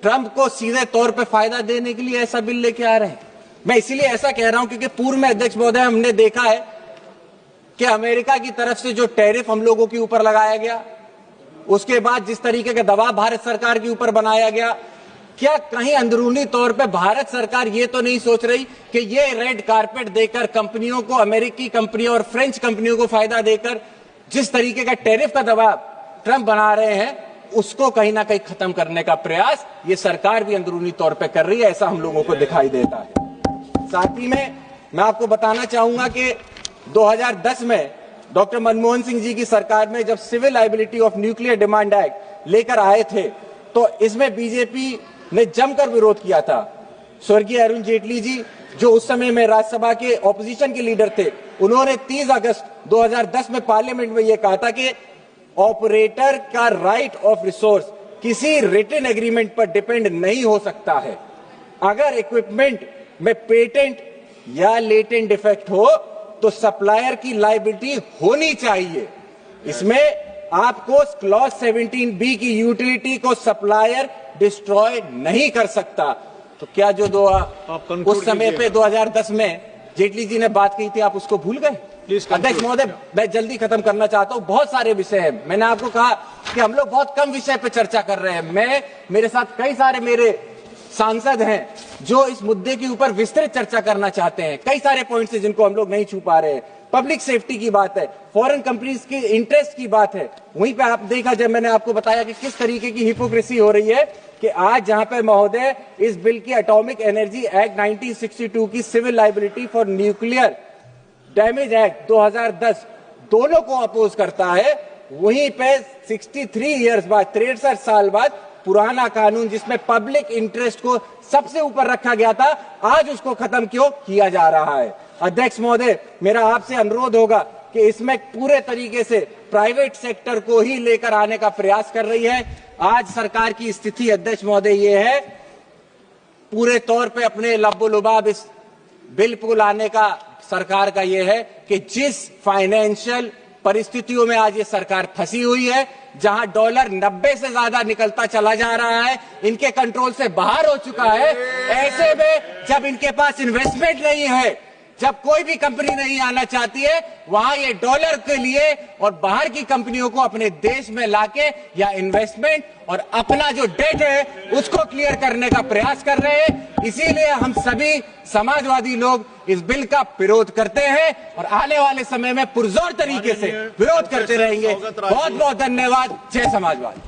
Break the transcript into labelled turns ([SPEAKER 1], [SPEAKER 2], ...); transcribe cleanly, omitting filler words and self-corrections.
[SPEAKER 1] Trump को सीधे तौर पे फायदा देने के लिए ऐसा बिल लेके आ रहे हैं। मैं इसीलिए ऐसा कह रहा हूं क्योंकि पूर्व में अध्यक्ष महोदय हमने देखा है कि अमेरिका की तरफ से जो टैरिफ हम लोगों के ऊपर लगाया गया, उसके बाद जिस तरीके का दबाव भारत सरकार के ऊपर बनाया गया, क्या कहीं अंदरूनी तौर पे भारत सरकार ये तो नहीं सोच रही कि ये रेड कारपेट देकर कंपनियों को, अमेरिकी कंपनियों और फ्रेंच कंपनियों को फायदा देकर जिस तरीके का टैरिफ का दबाव ट्रंप बना रहे हैं, उसको कहीं ना कहीं खत्म करने का प्रयास ये सरकार भी अंदरूनी तौर पे कर रही है, ऐसा हम लोगों को दिखाई देता है। साथ ही में मैं आपको बताना चाहूंगा कि 2010 में डॉक्टर मनमोहन सिंह जी की सरकार में जब civil liability of nuclear demand act लेकर आए थे, तो इसमें बीजेपी ने जमकर विरोध किया था। स्वर्गीय अरुण जेटली जी, जो उस समय में राज्यसभा के ऑपोजिशन के लीडर थे, उन्होंने 30 अगस्त 2010 में पार्लियामेंट में यह कहा था कि ऑपरेटर का राइट ऑफ रिसोर्स किसी रिटन एग्रीमेंट पर डिपेंड नहीं हो सकता है। अगर इक्विपमेंट में पेटेंट या लेटेंट डिफेक्ट हो तो सप्लायर की लायबिलिटी होनी चाहिए। इसमें आपको क्लॉज 17B की यूटिलिटी को सप्लायर डिस्ट्रॉय नहीं कर सकता। तो क्या जो उस समय पे 2010 में जेटली जी ने बात कही थी, आप उसको भूल गए? अध्यक्ष महोदय, मैं जल्दी खत्म करना चाहता हूं। बहुत सारे विषय हैं। मैंने आपको कहा कि हम लोग बहुत कम विषय पे चर्चा कर रहे हैं। मेरे साथ कई सारे मेरे सांसद हैं जो इस मुद्दे के ऊपर विस्तृत चर्चा करना चाहते हैं। कई सारे पॉइंट्स हैं जिनको हम लोग नहीं छू पा रहे हैं। पब्लिक सेफ्टी की बात है, फॉरेन कंपनीज के इंटरेस्ट की बात है। वहीं पे आप देखा, जब मैंने आपको बताया कि किस तरीके की हिपोक्रेसी हो रही है कि आज जहां पे महोदय इस बिल की एटॉमिक एनर्जी एक्ट 1962 की civil liability for nuclear damage act 2010 दोनों को अपोज करता है, वहीं पे 63 ईयर्स बाद, 63 साल बाद पुराना कानून जिसमें पब्लिक इंटरेस्ट को सबसे ऊपर रखा गया था, आज उसको खत्म क्यों किया जा रहा है? अध्यक्ष महोदय, मेरा आपसे अनुरोध होगा कि इसमें पूरे तरीके से प्राइवेट सेक्टर को ही लेकर आने का प्रयास कर रही है। आज सरकार की स्थिति अध्यक्ष महोदय ये है, पूरे तौर पे अपने लब्बो-लुबाब इस बिल को लाने का सरकार का ये है कि जिस फाइनेंशियल परिस्थितियों में आज ये सरकार फंसी हुई है, जहां डॉलर 90 से ज्यादा निकलता चला जा रहा है, इनके कंट्रोल से बाहर हो चुका है, ऐसे में जब इनके पास इन्वेस्टमेंट नहीं है, जब कोई भी कंपनी नहीं आना चाहती है, वहां ये डॉलर के लिए और बाहर की कंपनियों को अपने देश में लाके या इन्वेस्टमेंट और अपना जो डेट है उसको क्लियर करने का प्रयास कर रहे हैं। इसीलिए हम सभी समाजवादी लोग इस बिल का विरोध करते हैं और आने वाले समय में पुरजोर तरीके से विरोध करते रहेंगे। बहुत बहुत धन्यवाद। जय समाजवाद।